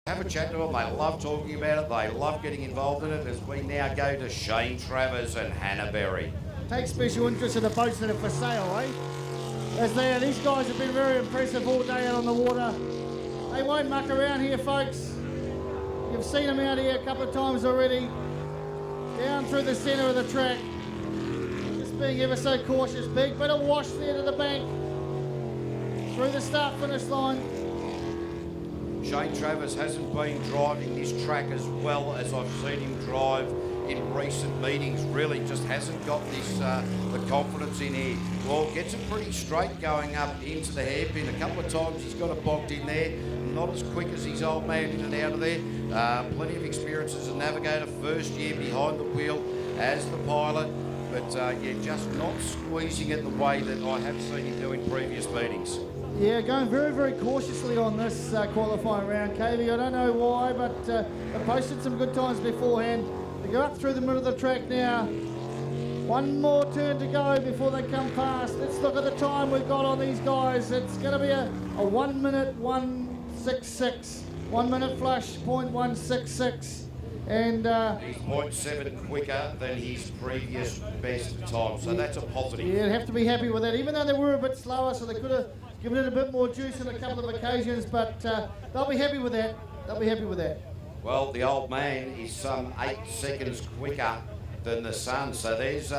have a chat to them. They love talking about it. They love getting involved in it as we now go to Shane Travers and Hannah Berry. Take special interest in the boats that are for sale, eh? These guys have been very impressive all day out on the water. They won't muck around here, folks. You've seen them out here a couple of times already. Down through the centre of the track. Just being ever so cautious. Big bit of wash there to the bank. Through the start-finish line. Shane Travers hasn't been driving this track as well as I've seen him drive in recent meetings. Really just hasn't got this the confidence in here. Well, gets it pretty straight going up into the hairpin. A couple of times he's got it bogged in there. Not as quick as his old man in and out of there. Plenty of experience as a navigator. First year behind the wheel as the pilot. But yeah, just not squeezing it the way that I have seen him do in previous meetings. Yeah, going very, very cautiously on this qualifying round, KV. I don't know why, but they posted some good times beforehand. They go up through the middle of the track now. One more turn to go before they come past. Let's look at the time we've got on these guys. It's going to be a 1 minute 166. 1 minute flush, 0.166. And he's 0.7 quicker than his previous best time, so that's a positive. Yeah, you'd have to be happy with that, even though they were a bit slower, so they could have given it a bit more juice on a couple of occasions, but they'll be happy with that. They'll be happy with that. Well, the old man is some 8 seconds quicker than the son, so there's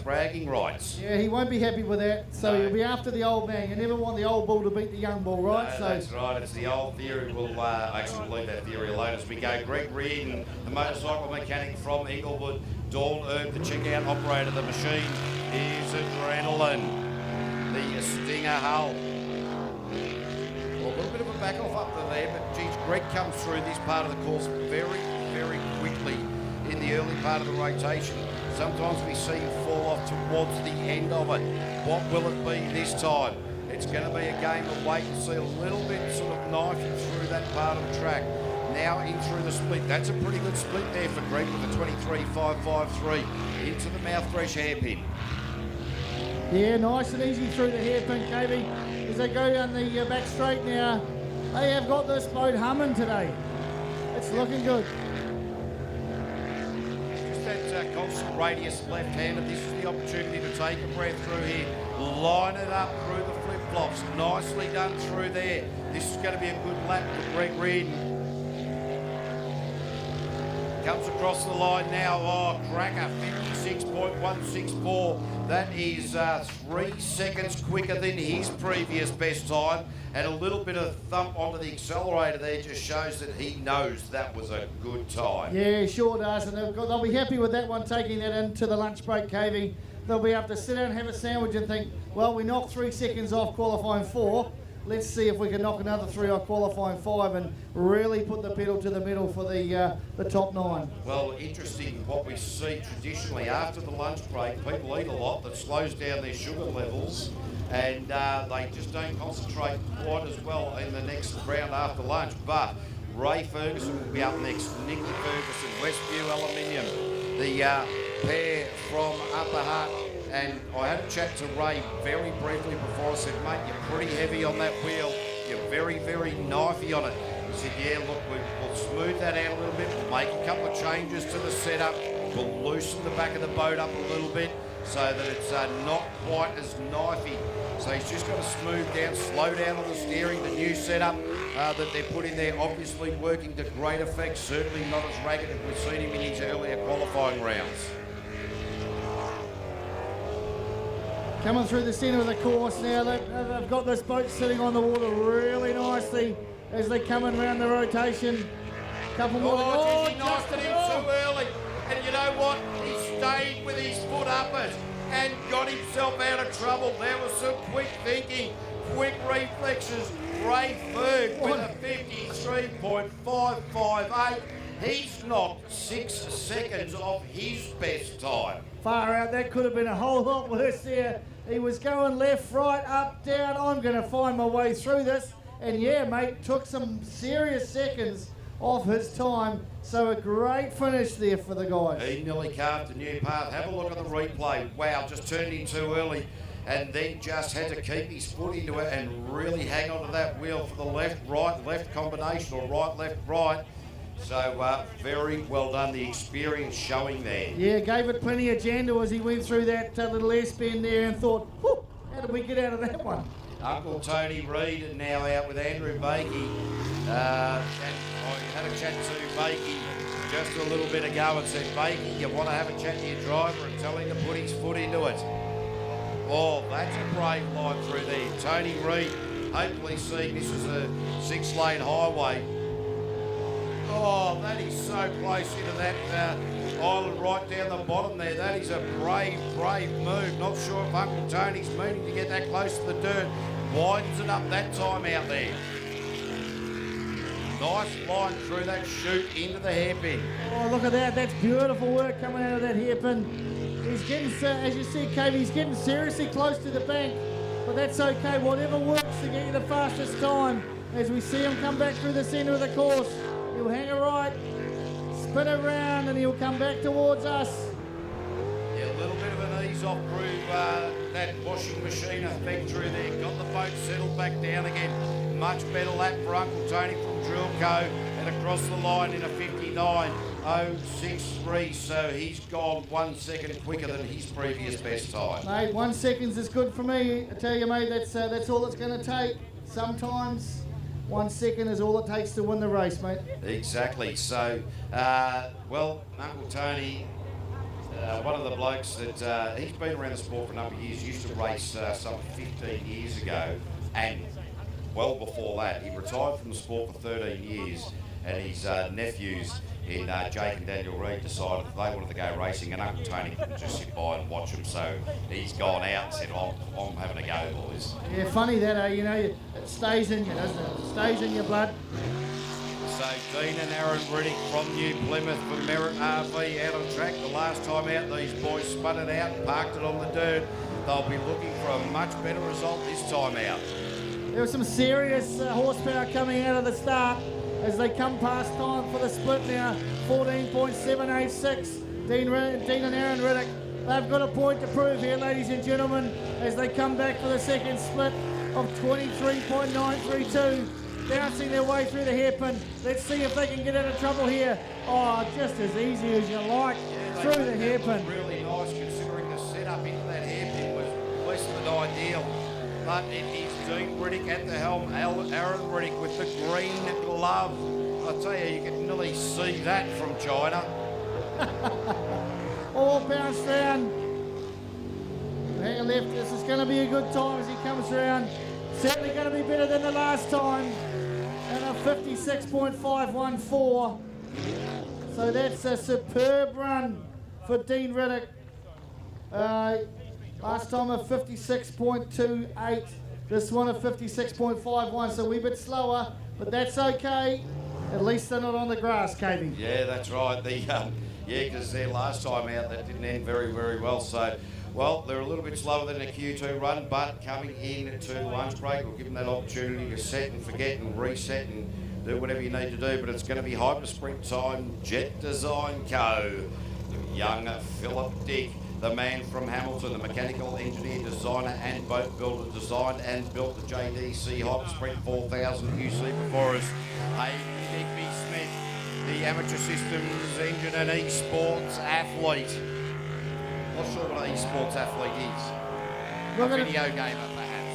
bragging rights. Yeah, he won't be happy with that, so no. He'll be after the old man. You never want the old bull to beat the young bull, right? No, that's right. It's the old theory. We'll actually leave that theory alone as we go. Greg Reardon, the motorcycle mechanic from Inglewood. Dawn Erb, the checkout operator. The machine is Adrenaline. The Stinger Hull. Well, a little bit of a back off up to there, but geez, Greg comes through this part of the course very, very quickly in the early part of the rotation. Sometimes we see him fall off towards the end of it. What will it be this time? It's going to be a game of wait and see, a little bit sort of knifing through that part of the track. Now in through the split. That's a pretty good split there for Greg with a 23.553 into the Mouthfresh hairpin. Yeah, nice and easy through the hairpin, KV. As they go down the back straight now, they have got this boat humming today. It's looking good. That constant radius left-handed. This is the opportunity to take a breath through here. Line it up through the flip-flops. Nicely done through there. This is going to be a good lap for Greg Reardon. Comes across the line now. Oh, cracker, 56.164. That is 3 seconds quicker than his previous best time. And a little bit of thump onto the accelerator there just shows that he knows that was a good time. Yeah, he sure does. And they'll be happy with that one, taking that into the lunch break, KV. They'll be able to sit down and have a sandwich and think, well, we knocked 3 seconds off qualifying 4. Let's see if we can knock another 3 off qualifying 5 and really put the pedal to the metal for the top 9. Well, interesting what we see traditionally after the lunch break. People eat a lot, that slows down their sugar levels, and they just don't concentrate quite as well in the next round after lunch. But Ray Ferguson will be up next. Nicky Ferguson, Westview Aluminium, the pair from Upper Hutt. And I had a chat to Ray very briefly before. I said, mate, you're pretty heavy on that wheel. You're very, very knifey on it. He said, yeah, look, we'll smooth that out a little bit. We'll make a couple of changes to the setup. We'll loosen the back of the boat up a little bit so that it's not quite as knifey. So he's just got to smooth down, slow down on the steering. The new setup that they're putting there, obviously working to great effect. Certainly not as ragged as we've seen him in his earlier qualifying rounds. Coming through the centre of the course now, they've got this boat sitting on the water really nicely as they come in around the rotation. Couple more. Oh, he knifed it in too early. And you know what? He stayed with his foot uppers and got himself out of trouble. There was some quick thinking, quick reflexes. Ray Ferg with a 53.558. He's knocked 6 seconds off his best time. Far out, that could have been a whole lot worse there. He was going left, right, up, down. I'm going to find my way through this. And yeah, mate, took some serious seconds off his time. So a great finish there for the guys. He nearly carved a new path. Have a look at the replay. Wow, just turned in too early. and then just had to keep his foot into it and really hang on to that wheel for the left combination, or right. So very well done, the experience showing there. Yeah, gave it plenty of jandle as he went through that little S bend there and thought, whew, how did we get out of that one? Uncle Tony Reid now out with Andrew Bakey. And I had a chat to Bakey just a little bit ago and said, Bakey, you want to have a chat to your driver and tell him to put his foot into it. Oh, that's a brave line through there. Tony Reid, hopefully seeing this is a 6-lane highway. Oh, that is so close into that island right down the bottom there. That is a brave move. Not sure if Uncle Tony's meaning to get that close to the dirt. Widens it up that time out there. Nice line through that chute into the hairpin. Oh, look at that. That's beautiful work coming out of that hairpin. He's getting, as you see, Cave, he's getting seriously close to the bank. But that's okay. Whatever works to get you the fastest time. As we see him come back through the centre of the course. He'll hang a right, spin around, and he'll come back towards us. Yeah, a little bit of an ease off through that washing machine effect through there. Got the boat settled back down again. Much better lap for Uncle Tony from Drillco, and across the line in a 59.063. So he's gone 1 second quicker than his previous best time. Mate, 1 second is good for me. I tell you, mate, that's all it's going to take. Sometimes 1 second is all it takes to win the race, mate. Exactly. So, well, Uncle Tony, one of the blokes that he's been around the sport for a number of years, used to race some 15 years ago, and well before that, he retired from the sport for 13 years, and his nephews in Jake and Daniel Reid decided that they wanted to go racing, and Uncle Tony couldn't just sit by and watch them, so he's gone out and said, I'm having a go, boys. Yeah, funny that, you know, it stays in you, doesn't it? It stays in your blood. So Dean and Aaron Riddick from New Plymouth for Merritt RV out on track. The last time out, these boys spun it out and parked it on the dirt. They'll be looking for a much better result this time out. There was some serious horsepower coming out of the start as they come past time for the split now. 14.786. Dean and Aaron Riddick. They've got a point to prove here, ladies and gentlemen, as they come back for the second split of 23.932. Bouncing their way through the hairpin. Let's see if they can get out of trouble here. Oh, just as easy as you like, through the hairpin. Really nice, considering the setup into that hairpin was less than ideal. But it is Dean Riddick at the helm, Aaron Riddick with the green glove. I tell you, you can nearly see that from China. All bounced round. Hang a left, this is going to be a good time as he comes round. Certainly going to be better than the last time. And a 56.514. So that's a superb run for Dean Riddick. Last time a 56.28. This one a 56.51. So a wee bit slower, but that's okay. At least they're not on the grass, Katie. Yeah, that's right. Because their last time out, that didn't end very, very well. So, well, they're a little bit slower than a Q2 run, but coming in to lunch break, we'll give them that opportunity to set and forget and reset and do whatever you need to do. But it's going to be hyper sprint time. Jet Design Co. Young Philip Dick, the man from Hamilton, the mechanical engineer, designer and boat builder, designed and built the JDC Hyper Sprint 4000 UC before us. Digby Smith, the amateur systems engine and esports athlete. Not sure what an esports athlete is. A video gamer, perhaps.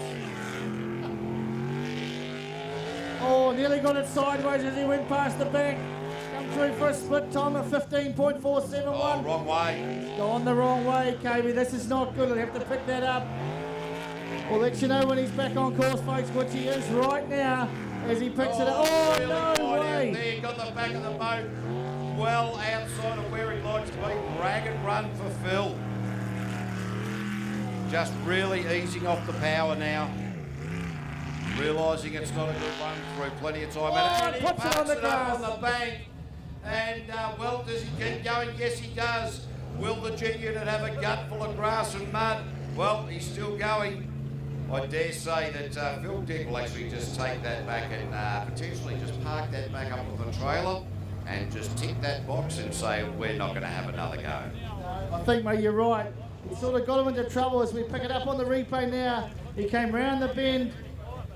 Oh, nearly got it sideways as he went past the bank. Come through for a split time of 15.471. Oh, wrong way. Gone the wrong way, KB. This is not good. I'll have to pick that up. We'll let you know when he's back on course, folks, which he is right now as he picks it up. Oh, really no way. There, got the back of the boat well outside of where he likes to be. Ragged run for Phil. Just really easing off the power now. Realising it's not a good run through plenty of time. And he puts it on the grass. on the bank. And, well, does he keep going? Yes, he does. Will the Jet unit have a gut full of grass and mud? Well, he's still going. I dare say that Phil Dick will actually just take that back and potentially just park that back up with the trailer and just tick that box and say, we're not going to have another go. I think, mate, you're right. He sort of got him into trouble as we pick it up on the replay now. He came round the bend,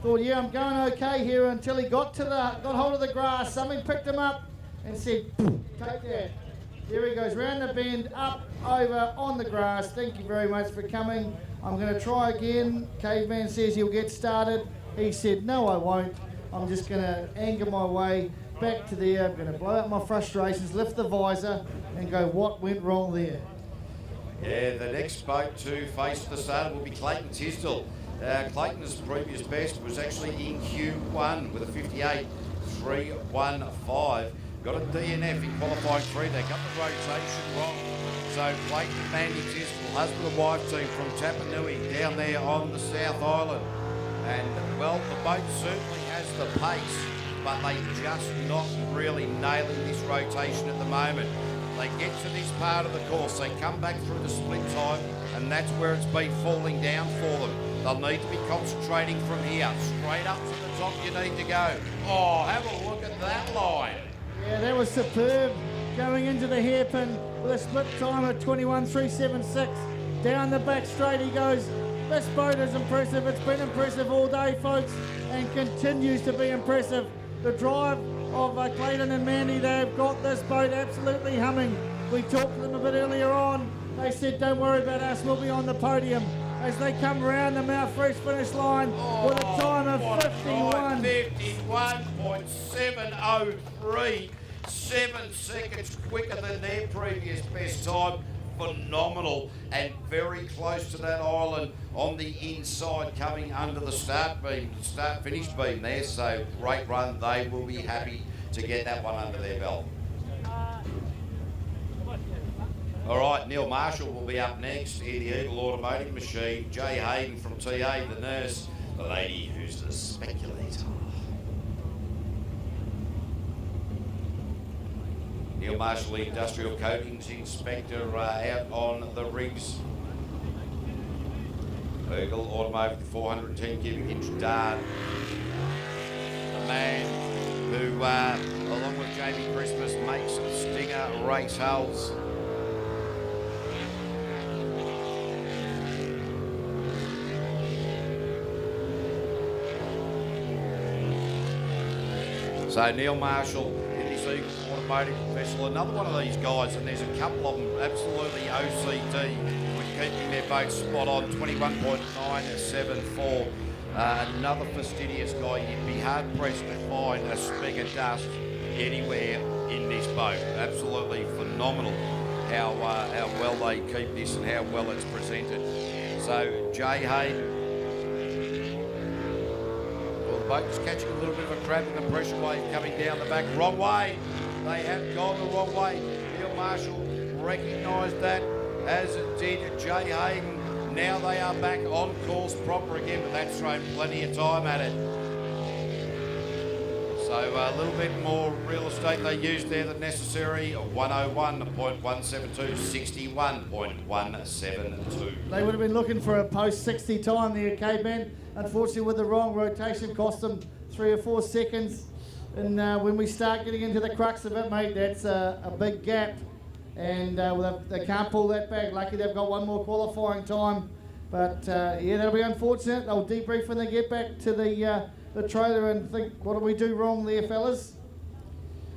thought, yeah, I'm going okay here, until he got hold of the grass. Something picked him up and said, take that. There he goes, round the bend, up, over, on the grass. Thank you very much for coming. I'm going to try again. Caveman says he'll get started. He said, no, I won't. I'm just going to anger my way back to there. I'm going to blow out my frustrations, lift the visor, and go, what went wrong there? Yeah, the next boat to face the start will be Clayton Tisdall. Clayton's previous best was actually in Q1 with a 58.315. Got a DNF in qualifying 3. They got the rotation wrong. So Clayton and Mandy Tisdall, husband and wife team from Tapanui down there on the South Island. And, well, the boat certainly has the pace, but they just not really nailing this rotation at the moment. They get to this part of the course, they come back through the split time, and that's where it's been falling down for them. They'll need to be concentrating from here. Straight up to the top you need to go. Oh, have a look at that line. Yeah, that was superb. Going into the hairpin with a split time of 21.376. Down the back straight he goes. This boat is impressive. It's been impressive all day, folks, and continues to be impressive. The drive of Clayton and Mandy, they've got this boat absolutely humming. We talked to them a bit earlier on. They said, don't worry about us, we'll be on the podium. As they come around the Mouthfresh finish line with a time of 51.703, 7 seconds quicker than their previous best time. Phenomenal, and very close to that island on the inside, coming under the start finish beam there. So great run. They will be happy to get that one under their belt. All right, Neil Marshall will be up next in the Eagle Automotive Machine. Jay Hayden from TA, the nurse, the lady who's the speculator. Neil Marshall, the Industrial Coatings Inspector, out on the rigs. Eagle Automotive 410 cubic inch dart. The man who, along with Jamie Christmas, makes Stinger race hulls. So Neil Marshall in his Eagle Automotive Vessel, another one of these guys, and there's a couple of them absolutely OCD with keeping their boat spot on, 21.974. Another fastidious guy. You'd be hard pressed to find a speck of dust anywhere in this boat. Absolutely phenomenal how well they keep this and how well it's presented. So Jay Hayden. Well, the boat is catching a little bit of a crab in the pressure wave coming down the back. Wrong way. They have gone the wrong way. Neil Marshall recognised that, as did Jay Hayden. Now they are back on course proper again, but that's thrown plenty of time at it. So a little bit more real estate they used there than necessary. 101.172, 61.172. They would have been looking for a post 60 time there, Caveman. Unfortunately, with the wrong rotation, cost them 3 or 4 seconds. And when we start getting into the crux of it, mate, that's a big gap. And they can't pull that back. Lucky they've got one more qualifying time. But yeah, that'll be unfortunate. They'll debrief when they get back to the trailer and think, what did we do wrong there, fellas?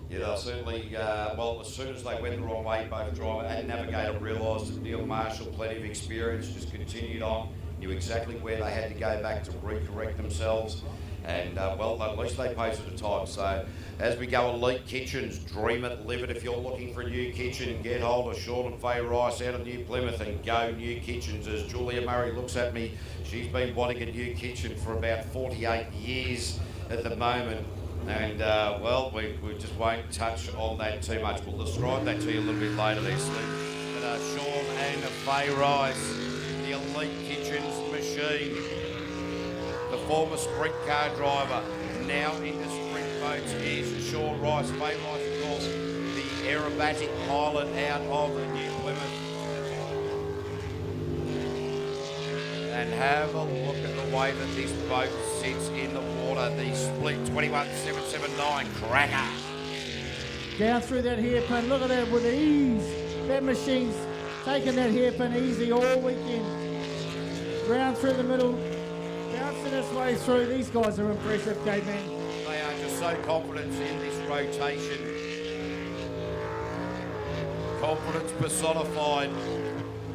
Yeah, they'll certainly, well, as soon as they went the wrong way, both driver and navigator realised that Neil Marshall, plenty of experience, just continued on, knew exactly where they had to go back to recorrect themselves. And, well, at least they posted a time. So, as we go, Elite Kitchens, dream it, live it. If you're looking for a new kitchen, get hold of Sean and Faye Rice out of New Plymouth and go New Kitchens. As Julia Murray looks at me, she's been wanting a new kitchen for about 48 years at the moment. And, well, we just won't touch on that too much. We'll describe that to you a little bit later there, Steve. But Sean and Faye Rice, the Elite Kitchens machine. The former sprint car driver, now into sprint boats, is Sean Rice. Faye Rice, of course, the aerobatic pilot out of New Plymouth. And have a look at the way that this boat sits in the water. The split 21.779 cracker. Down through that hairpin, look at that with ease. That machine's taking that hairpin easy all weekend. Round through the middle, bouncing his way through. These guys are impressive, K-Man. They are just so confident in this rotation. Confidence personified.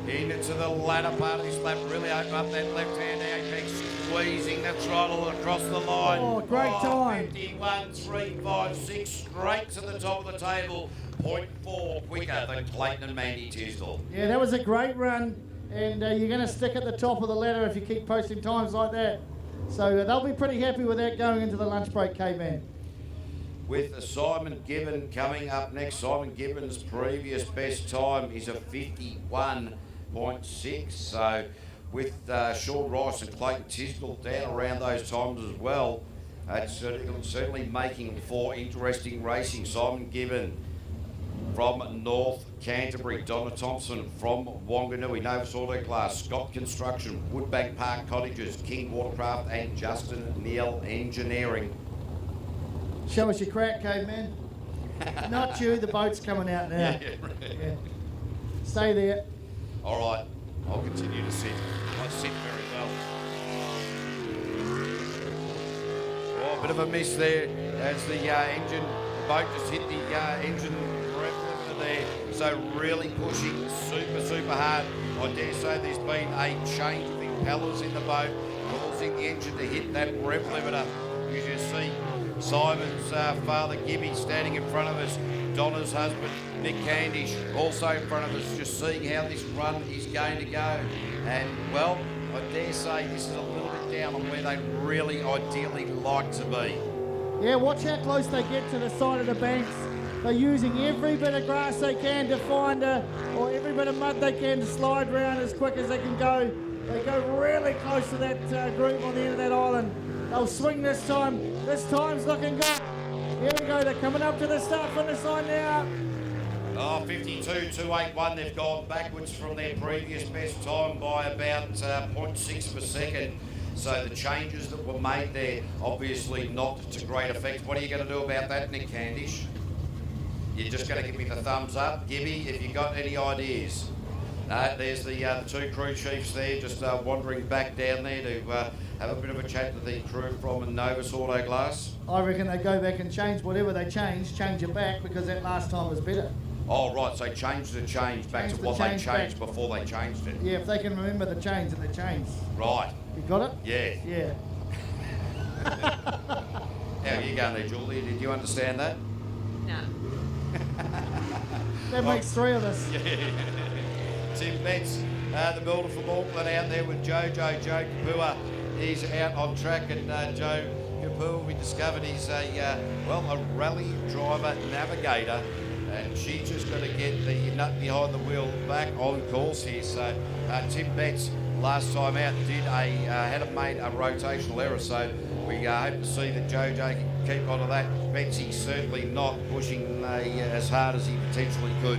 Into the latter part of this lap, really open up that left-hand apex, squeezing the throttle across the line. Oh, great time. 51.356, straight to the top of the table. 0.4 quicker than Clayton and Mandy Tisdall. Yeah, that was a great run, and you're going to stick at the top of the ladder if you keep posting times like that. So they'll be pretty happy with that going into the lunch break, K-Man. With Simon Gibbon coming up next. Simon Gibbon's previous best time is a 51.6. So with Sean Rice and Clayton Tisdall down around those times as well, it's certainly making for interesting racing. Simon Gibbon from North Canterbury, Donna Thompson from Wanganui, Novus Auto Glass, Scott Construction, Woodbank Park Cottages, King Watercraft and Justin Neal Engineering. Show us your crack, Caveman. Not you, the boat's coming out now. Yeah. Stay there. All right, I'll continue to sit. I sit very well. Oh, a bit of a miss there as the boat just hit the engine rev limiter there. So really pushing super hard. I dare say there's been a change of impellers in the boat, causing the engine to hit that rev limiter. You can see Simon's father, Gibby, standing in front of us. Donna's husband, Nick Candish, also in front of us, just seeing how this run is going to go. And, well, I dare say this is a little bit down on where they really ideally like to be. Yeah, watch how close they get to the side of the banks. They're using every bit of grass they can to find or every bit of mud they can to slide around as quick as they can go. They go really close to that groove on the end of that island. They'll swing this time. This time's looking good. Here we go. They're coming up to the start finish line now. Oh, 52.281. They've gone backwards from their previous best time by about 0.6 per second. So the changes that were made there, obviously not to great effect. What are you going to do about that, Nick Candish? You're just going to give me the thumbs up. Gibby, if you got any ideas. There's the two crew chiefs there just wandering back down there to have a bit of a chat to the crew from Novus Auto Glass. I reckon they go back and change whatever they change it back because that last time was better. Oh, right, so change back to what they changed before they changed it. Yeah, if they can remember the change that they changed. Right. You got it? Yeah. Yeah. How are you going there, Julie? Did you understand that? No. That makes three of us. Yeah. Tim Betts, the builder from Auckland, out there with Joe GrpAQ4. He's out on track, and Joe GrpAQ4, we discovered he's a rally driver navigator, and she's just going to get the nut behind the wheel back on course here. So Tim Betts, last time out, had made a rotational error, so we hope to see that Jojo can keep on to that. Betsy's certainly not pushing as hard as he potentially could.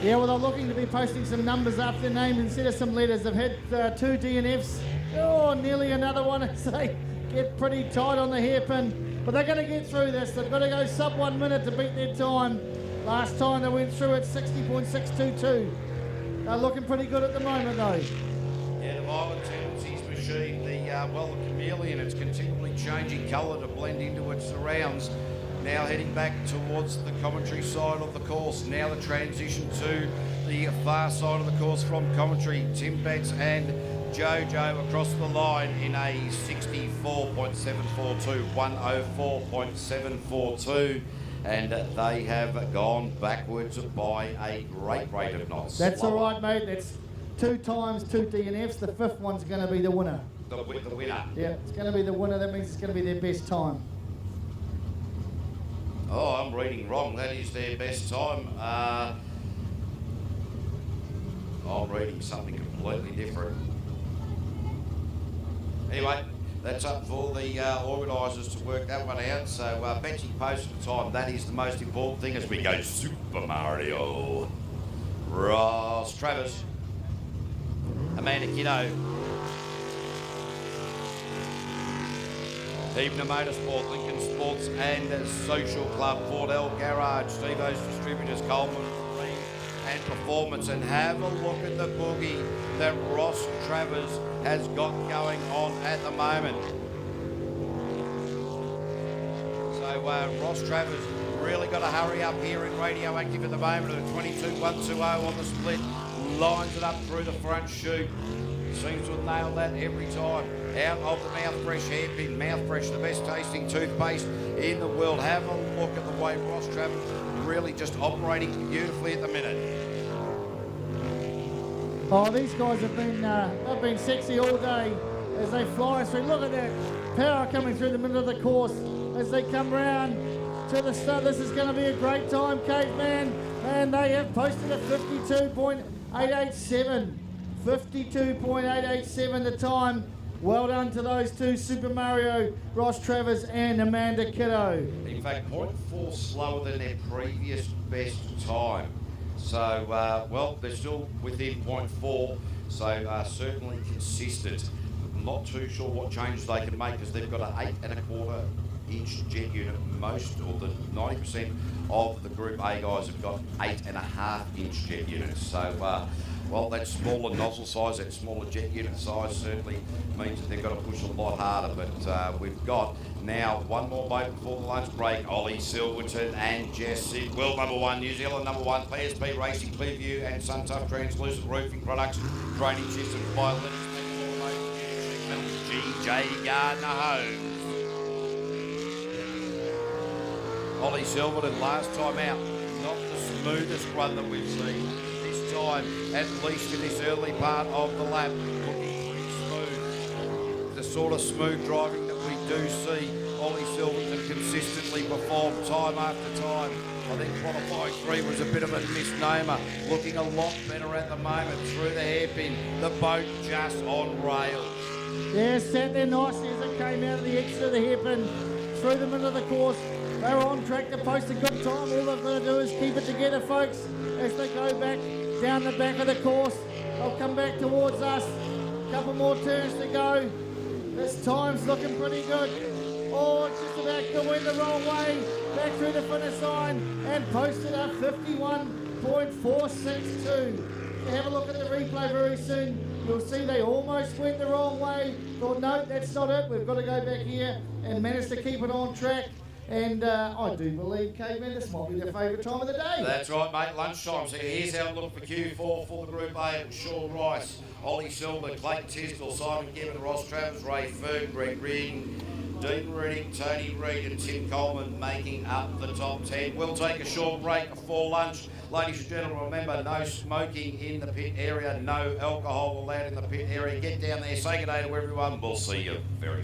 Yeah, well, they're looking to be posting some numbers after their name instead of some letters. They've had two DNFs. Oh, nearly another one as they get pretty tight on the hairpin. But they're going to get through this. They've got to go sub 1 minute to beat their time. Last time they went through at 60.622. They're looking pretty good at the moment, though. Yeah, the Violent Tendencies machine, the chameleon, it's continually changing colour to blend into its surrounds. Now heading back towards the commentary side of the course. Now the transition to the far side of the course from commentary. Tim Betts and Jojo across the line in a 64.742, 104.742. And they have gone backwards by a great rate of knots. That's all right, mate. That's 2 times 2 DNFs. The fifth one's going to be the winner. The winner. Yeah, it's going to be the winner. That means it's going to be their best time. Oh, I'm reading wrong. That is their best time. I'm reading something completely different. Anyway, that's up for the organisers to work that one out. So Betsy posted the time. That is the most important thing as we go Super Mario. Ross Travers, Amanda Kiddo, Evening Motorsport, Lincoln Sports and Social Club, Fordell Garage, Stevo's Distributors, Coleman, and performance. And have a look at the boogie that Ross Travers has got going on at the moment. So Ross Travers really got to hurry up here in Radioactive at the moment at a 22.120 on the split. Lines it up through the front chute. Seems to have nailed that every time. Out of the Mouthfresh hairpin. Mouthfresh, the best tasting toothpaste in the world. Have a look at the way Ross Travers really just operating beautifully at the minute. Oh, these guys have been they've been sexy all day as they fly through. Look at that power coming through the middle of the course as they come round to the start. This is going to be a great time, Caveman. And they have posted a 52.887. 52.887 the time. Well done to those two, Super Mario, Ross Travers and Amanda Kiddo. In fact, 0.4 slower than their previous best time. So, well, they're still within 0.4, so certainly consistent. I'm not too sure what changes they can make because they've got an 8.25 inch jet unit. Most, or the 90% of the Group A guys have got 8.5 inch jet units. So, well, that smaller nozzle size, that smaller jet unit size certainly means that they've got to push a lot harder. But we've got now one more boat before the lunch break. Ollie Silverton and Jess World #1, New Zealand #1, PSP Racing, Clearview and Suntough Translucent Roofing Products, Training Systems by Lennox GJ Gardner Homes. Ollie Silverton last time out, not the smoothest run that we've seen. This time, at least in this early part of the lap, looking pretty smooth. The sort of smooth driving that we do see Ollie Silverton consistently perform time after time. I think qualifying 3 was a bit of a misnomer. Looking a lot better at the moment through the hairpin. The boat just on rails. Yeah, sat there nicely as it came out of the exit of the hairpin through the middle of the course. They were on track to post a good time. All they've got to do is keep it together, folks, as they go back down the back of the course. They'll come back towards us. A couple more turns to go. This time's looking pretty good. Oh, it's just about to win the wrong way. Back through the finish line and posted a 51.462. Have a look at the replay very soon. You'll see they almost went the wrong way. Thought, no, that's not it. We've got to go back here and manage to keep it on track. And I do believe, Caveman, this might be their favourite time of the day. That's right, mate, lunchtime. So here's how it looked for Q4 for the Group A. It was Sean Rice, Ollie Silver, Clayton Tisdall, Simon Gibbon, Ross Travers, Ray Fern, Greg Reading, Dean Reading, Tony Reid and Tim Coleman making up the top 10. We'll take a short break before lunch. Ladies and gentlemen, remember, no smoking in the pit area, no alcohol allowed in the pit area. Get down there, say good day to everyone. We'll see you very soon.